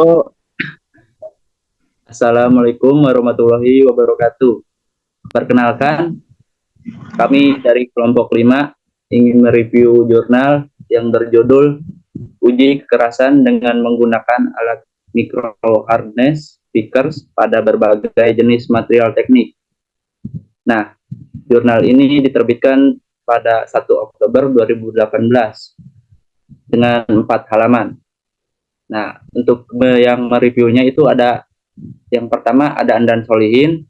Halo, Assalamualaikum warahmatullahi wabarakatuh. Perkenalkan, kami dari kelompok 5 ingin mereview jurnal yang berjudul Uji Kekerasan dengan menggunakan alat micro harness speakers pada berbagai jenis material teknik. Nah, jurnal ini diterbitkan pada 1 Oktober 2018 dengan 4 halaman. Nah, untuk yang mereviewnya itu ada yang pertama ada Andan Solihin,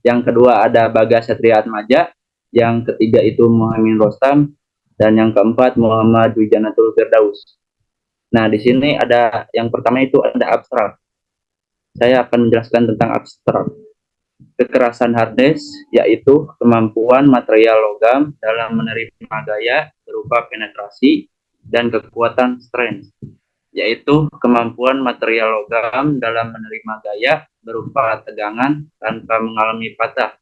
yang kedua ada Bagas Satria Atmaja, yang ketiga itu Muhammad Rostam, dan yang keempat Muhammad Wijanatul Firdaus. Nah, di sini ada yang pertama itu ada abstrak. Saya akan menjelaskan tentang abstrak. Kekerasan hardness yaitu kemampuan material logam dalam menerima gaya berupa penetrasi dan kekuatan strength, yaitu kemampuan material logam dalam menerima gaya berupa tegangan tanpa mengalami patah.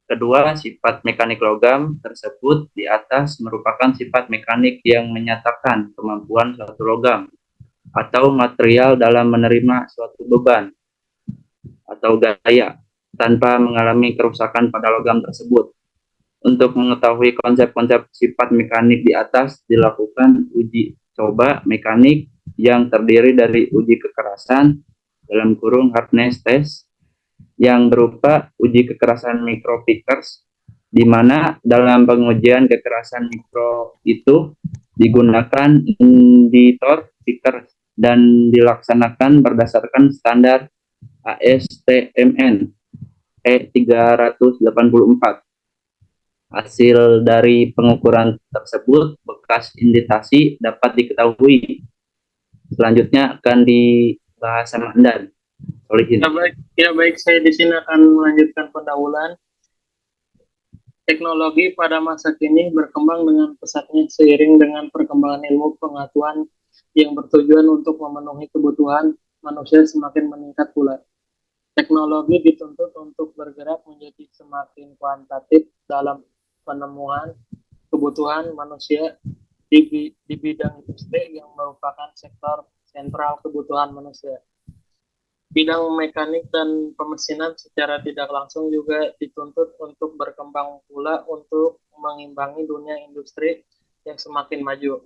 Kedua, sifat mekanik logam tersebut di atas merupakan sifat mekanik yang menyatakan kemampuan suatu logam atau material dalam menerima suatu beban atau gaya tanpa mengalami kerusakan pada logam tersebut. Untuk mengetahui konsep-konsep sifat mekanik di atas, dilakukan uji coba mekanik yang terdiri dari uji kekerasan dalam kurung hardness test yang berupa uji kekerasan micro pickers, di mana dalam pengujian kekerasan mikro itu digunakan inditor picker dan dilaksanakan berdasarkan standar ASTMN E384. Hasil dari pengukuran tersebut, bekas indikasi dapat diketahui. Selanjutnya akan dibahas sama Andan. Baik, saya di sini akan melanjutkan pendahuluan. Teknologi pada masa kini berkembang dengan pesatnya seiring dengan perkembangan ilmu pengetahuan yang bertujuan untuk memenuhi kebutuhan manusia semakin meningkat pula. Teknologi dituntut untuk bergerak menjadi semakin kuantitatif dalam penemuan kebutuhan manusia di bidang industri yang merupakan sektor sentral kebutuhan manusia. Bidang mekanik dan pemesinan secara tidak langsung juga dituntut untuk berkembang pula untuk mengimbangi dunia industri yang semakin maju.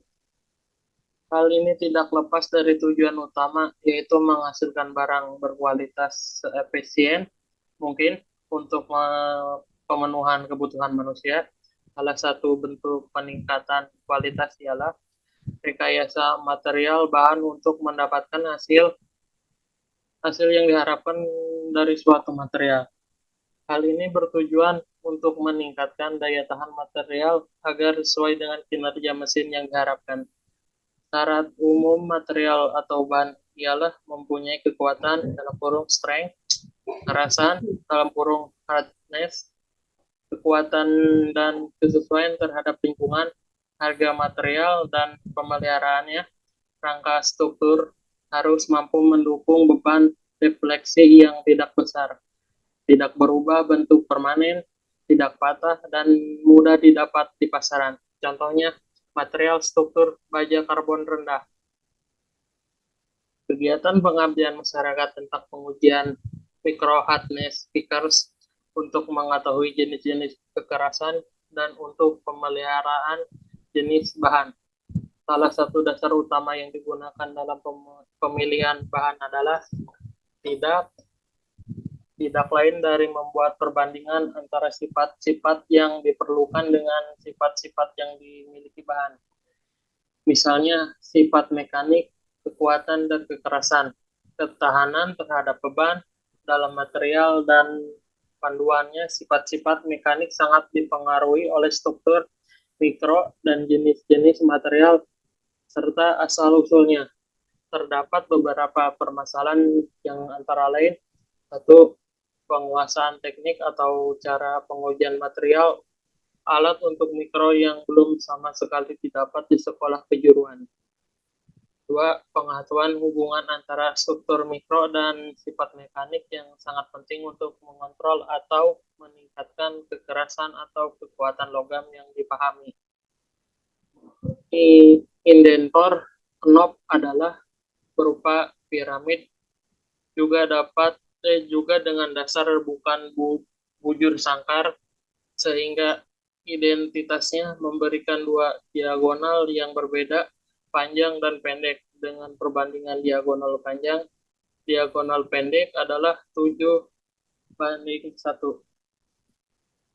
Hal ini tidak lepas dari tujuan utama, yaitu menghasilkan barang berkualitas efisien mungkin untuk pemenuhan kebutuhan manusia. Salah satu bentuk peningkatan kualitas ialah rekayasa material bahan untuk mendapatkan hasil yang diharapkan dari suatu material. Hal ini bertujuan untuk meningkatkan daya tahan material agar sesuai dengan kinerja mesin yang diharapkan. Syarat umum material atau bahan ialah mempunyai kekuatan dalam kurung strength, kekerasan dalam kurung hardness, kekuatan dan kesesuaian terhadap lingkungan, harga material dan pemeliharaannya, rangka struktur harus mampu mendukung beban defleksi yang tidak besar, tidak berubah bentuk permanen, tidak patah, dan mudah didapat di pasaran. Contohnya, material struktur baja karbon rendah. Kegiatan pengabdian masyarakat tentang pengujian micro hardness speakers untuk mengetahui jenis-jenis kekerasan dan untuk pemeliharaan jenis bahan. Salah satu dasar utama yang digunakan dalam pemilihan bahan adalah tidak lain dari membuat perbandingan antara sifat-sifat yang diperlukan dengan sifat-sifat yang dimiliki bahan. Misalnya, sifat mekanik, kekuatan dan kekerasan, ketahanan terhadap beban dalam material dan panduannya. Sifat-sifat mekanik sangat dipengaruhi oleh struktur mikro dan jenis-jenis material serta asal-usulnya. Terdapat beberapa permasalahan yang antara lain satu, penguasaan teknik atau cara pengujian material alat untuk mikro yang belum sama sekali didapat di sekolah kejuruan. Dua, pengetahuan hubungan antara struktur mikro dan sifat mekanik yang sangat penting untuk mengontrol atau meningkatkan kekerasan atau kekuatan logam yang dipahami. Indentor knob adalah berupa piramid juga dengan dasar bukan bujur sangkar, sehingga identitasnya memberikan dua diagonal yang berbeda, panjang dan pendek. Dengan perbandingan diagonal panjang, diagonal pendek adalah 7:1.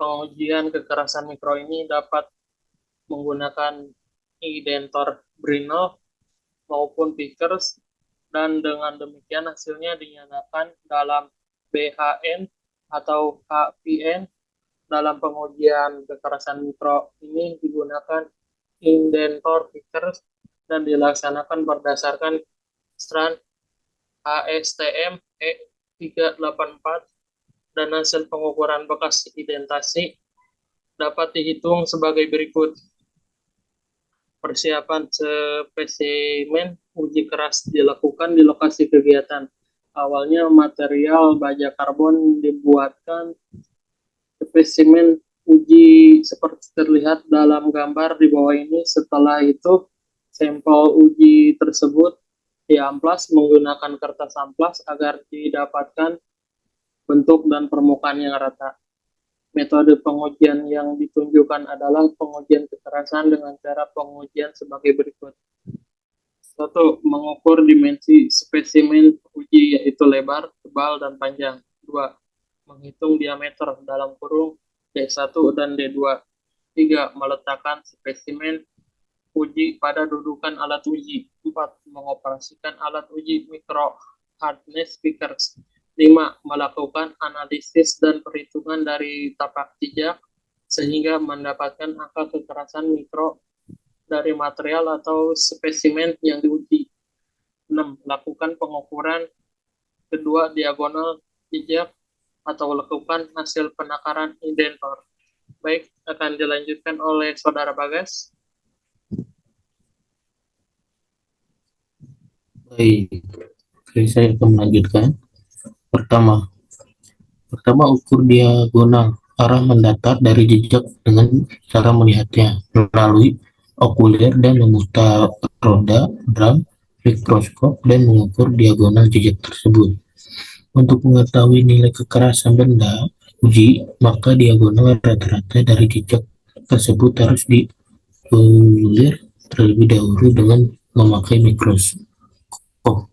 Pengujian kekerasan mikro ini dapat menggunakan indentor Brinell maupun Vickers, dan dengan demikian hasilnya dinyatakan dalam BHN atau HPN. Dalam pengujian kekerasan mikro ini digunakan indentor Vickers dan dilaksanakan berdasarkan strand ASTM E384, dan hasil pengukuran bekas identasi dapat dihitung sebagai berikut. Persiapan spesimen uji keras dilakukan di lokasi kegiatan. Awalnya material baja karbon dibuatkan. Spesimen uji seperti terlihat dalam gambar di bawah ini. Setelah itu, sampel uji tersebut diamplas menggunakan kertas amplas agar didapatkan bentuk dan permukaan yang rata. Metode pengujian yang ditunjukkan adalah pengujian kekerasan dengan cara pengujian sebagai berikut. 1. Mengukur dimensi spesimen uji, yaitu lebar, tebal, dan panjang. 2. Menghitung diameter dalam kurung D1 dan D2. 3. Meletakkan spesimen uji pada dudukan alat uji. 4. Mengoperasikan alat uji micro hardness Vickers. 5. Melakukan analisis dan perhitungan dari tapak jejak sehingga mendapatkan angka kekerasan mikro dari material atau spesimen yang diuji. 6. Lakukan pengukuran kedua diagonal jejak atau lakukan hasil penakaran indentor. Baik, akan dilanjutkan oleh Saudara Bagas. Baik, saya akan melanjutkan. Pertama, ukur diagonal arah mendatar dari jejak dengan cara melihatnya melalui okuler dan memutar roda drum mikroskop dan mengukur diagonal jejak tersebut. Untuk mengetahui nilai kekerasan benda uji, maka diagonal rata-rata dari jejak tersebut harus diukur terlebih dahulu dengan memakai mikroskop.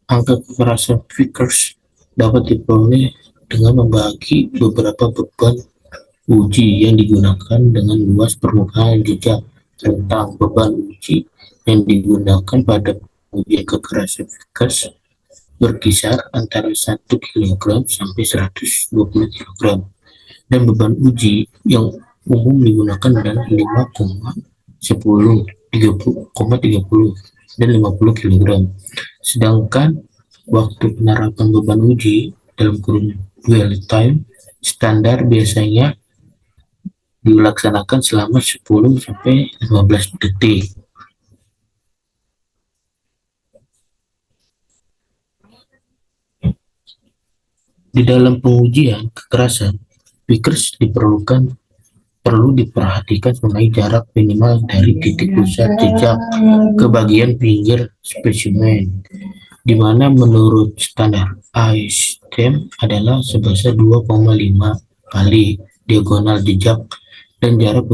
Angka kekerasan Vickers dapat diperoleh dengan membagi beberapa beban uji yang digunakan dengan luas permukaan jejak. Tentang beban uji yang digunakan pada pengujian kekerasan Vickers berkisar antara 1 kg sampai 120 kg, dan beban uji yang umum digunakan adalah 5,10, 30,30 dan 50 kg. Sedangkan waktu penerapan beban uji dalam kurun dwell time standar biasanya dilaksanakan selama 10 sampai 15 detik. Di dalam pengujian kekerasan Vickers perlu diperhatikan mengenai jarak minimal dari titik pusat jejak ke bagian pinggir spesimen, di mana menurut standar ASTM adalah sebesar 2,5 kali diagonal jejak, dan jarak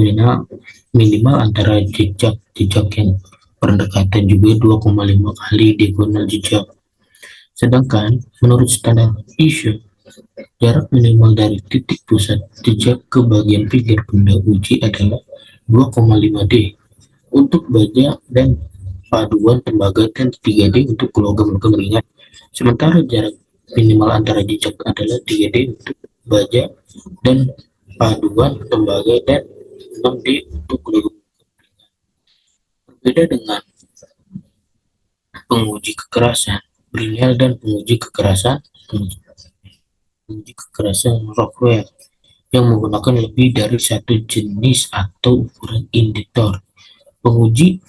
minimal antara jejak yang berdekatan juga 2,5 kali diagonal jejak. Sedangkan menurut standar ISO, jarak minimal dari titik pusat jejak ke bagian pinggir benda uji adalah 2,5 D untuk baja dan paduan tembaga, dan 3D untuk logam-logam ringan. Sementara jarak minimal antara jejak adalah 3D untuk baja dan paduan tembaga, dan 6D untuk logam. Berbeda dengan penguji kekerasan Brinell dan penguji kekerasan Rockwell yang menggunakan lebih dari satu jenis atau ukuran indikator. Penguji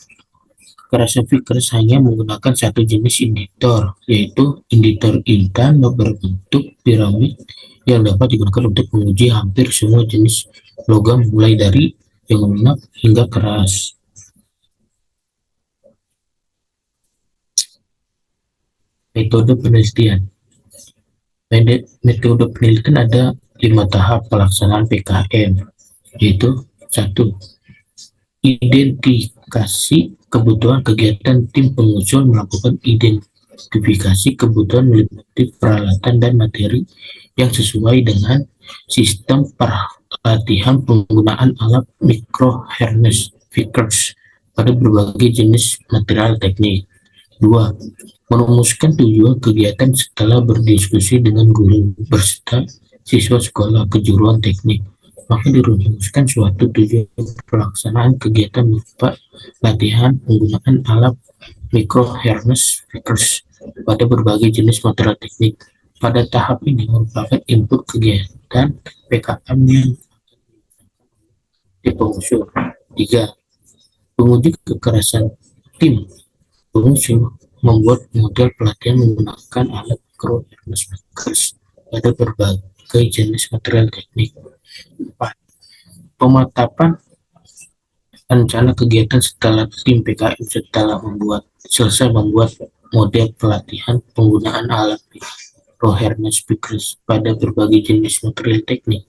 kekerasan Vickers hanya menggunakan satu jenis indikator, yaitu indikator intan berbentuk piramid yang dapat digunakan untuk menguji hampir semua jenis logam mulai dari yang lunak hingga keras. Metode penelitian. Metode penelitian ada 5 tahap pelaksanaan PKM, yaitu 1. Identifikasi kebutuhan kegiatan. Tim pengusul melakukan identifikasi kebutuhan meliputi peralatan dan materi yang sesuai dengan sistem pelatihan penggunaan alat micro harness fixers pada berbagai jenis material teknik. 2. Merumuskan tujuan kegiatan setelah berdiskusi dengan guru beserta siswa sekolah kejuruan teknik. Maka dirumuskan suatu tujuan pelaksanaan kegiatan berupa latihan penggunaan alat micro harness fixers pada berbagai jenis material teknik. Pada tahap ini merupakan input kegiatan PKM yang dipengusul. 3. Penguji kekerasan. Tim pengusul membuat model pelatihan menggunakan alat micro harness fixers pada berbagai jenis material teknik. 4. Pematapan rencana kegiatan setelah tim PKM selesai membuat model pelatihan penggunaan alat micro harness fixers pada berbagai jenis material teknik.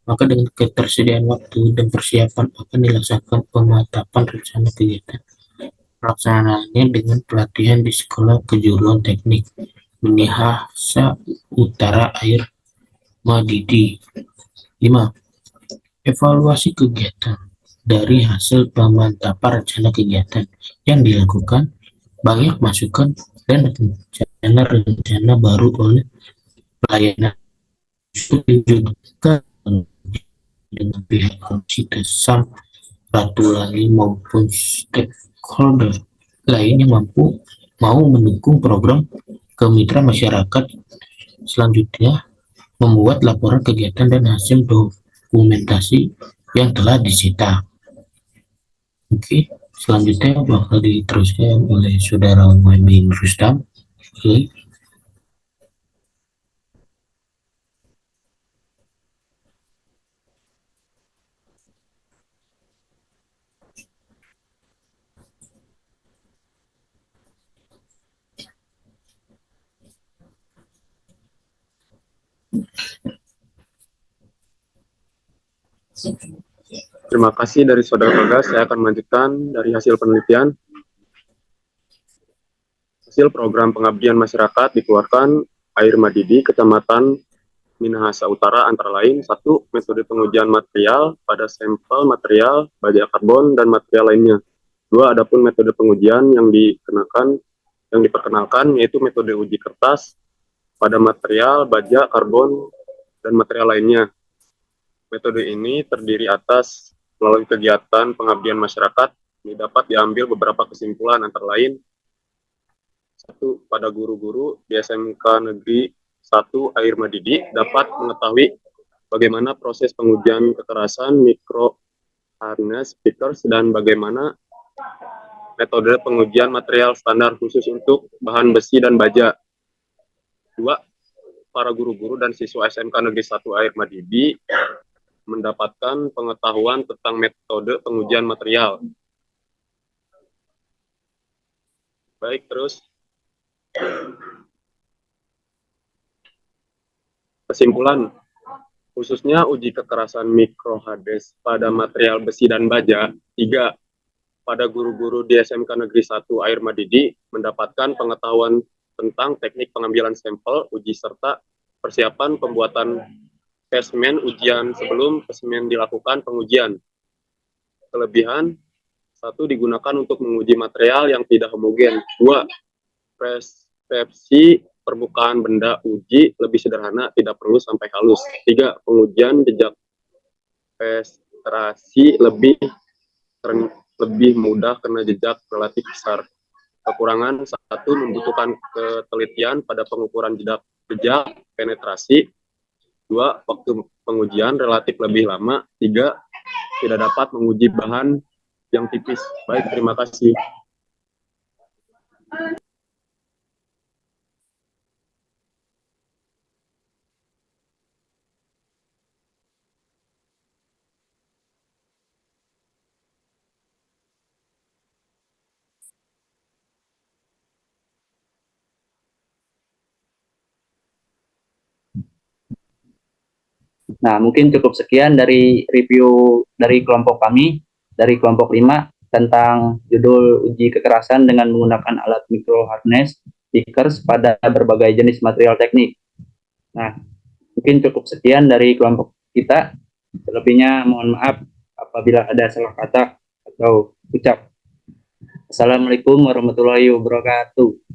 Maka dengan ketersediaan waktu dan persiapan akan dilaksanakan pematapan rencana kegiatan. Pelaksanaannya dengan pelatihan di sekolah kejuruan teknik Minahasa Utara Air Madidi. 5. Evaluasi kegiatan. Dari hasil pemantapan rencana kegiatan yang dilakukan, banyak masukan dan rencana baru oleh pelayanan juga dengan pihak komisi Ratu Lali maupun stakeholder lain yang mau mendukung program ke mitra masyarakat. Selanjutnya, membuat laporan kegiatan dan hasil dokumentasi yang telah disita. Oke, selanjutnya bakal diteruskan oleh Saudara Muhammad Rustam. Oke. Terima kasih dari Saudara Bagas. Saya akan melanjutkan dari hasil penelitian. Hasil program pengabdian masyarakat dikeluarkan Air Madidi, Kecamatan Minahasa Utara, antara lain: 1. Metode pengujian material pada sampel material, baja karbon, dan material lainnya. 2. Adapun metode pengujian yang diperkenalkan yaitu metode uji kertas pada material, baja, karbon, dan material lainnya. Metode ini terdiri atas melalui kegiatan pengabdian masyarakat, ini dapat diambil beberapa kesimpulan, antara lain: 1. Pada guru-guru di SMK Negeri 1 Air Madidi dapat mengetahui bagaimana proses pengujian kekerasan micro harness fixers dan bagaimana metode pengujian material standar khusus untuk bahan besi dan baja. 2. Para guru-guru dan siswa SMK Negeri 1 Air Madidi mendapatkan pengetahuan tentang metode pengujian material. Baik, terus kesimpulan, khususnya uji kekerasan micro harness pada material besi dan baja. 3. Pada guru-guru di SMK Negeri 1 Air Madidi mendapatkan pengetahuan tentang teknik pengambilan sampel uji serta persiapan pembuatan spesimen ujian sebelum spesimen dilakukan pengujian. Kelebihan: 1. Digunakan untuk menguji material yang tidak homogen. 2. Persepsi permukaan benda uji lebih sederhana, tidak perlu sampai halus. 3. Pengujian jejak penetrasi lebih mudah karena jejak relatif besar. Kekurangan: 1. Membutuhkan ketelitian pada pengukuran jejak penetrasi. 2. Waktu pengujian relatif lebih lama. 3. Tidak dapat menguji bahan yang tipis. Baik, terima kasih. Nah, mungkin cukup sekian dari review dari kelompok kami, dari kelompok 5, tentang judul uji kekerasan dengan menggunakan alat micro harness speakers pada berbagai jenis material teknik. Nah, mungkin cukup sekian dari kelompok kita. Selebihnya mohon maaf apabila ada salah kata atau ucap. Assalamualaikum warahmatullahi wabarakatuh.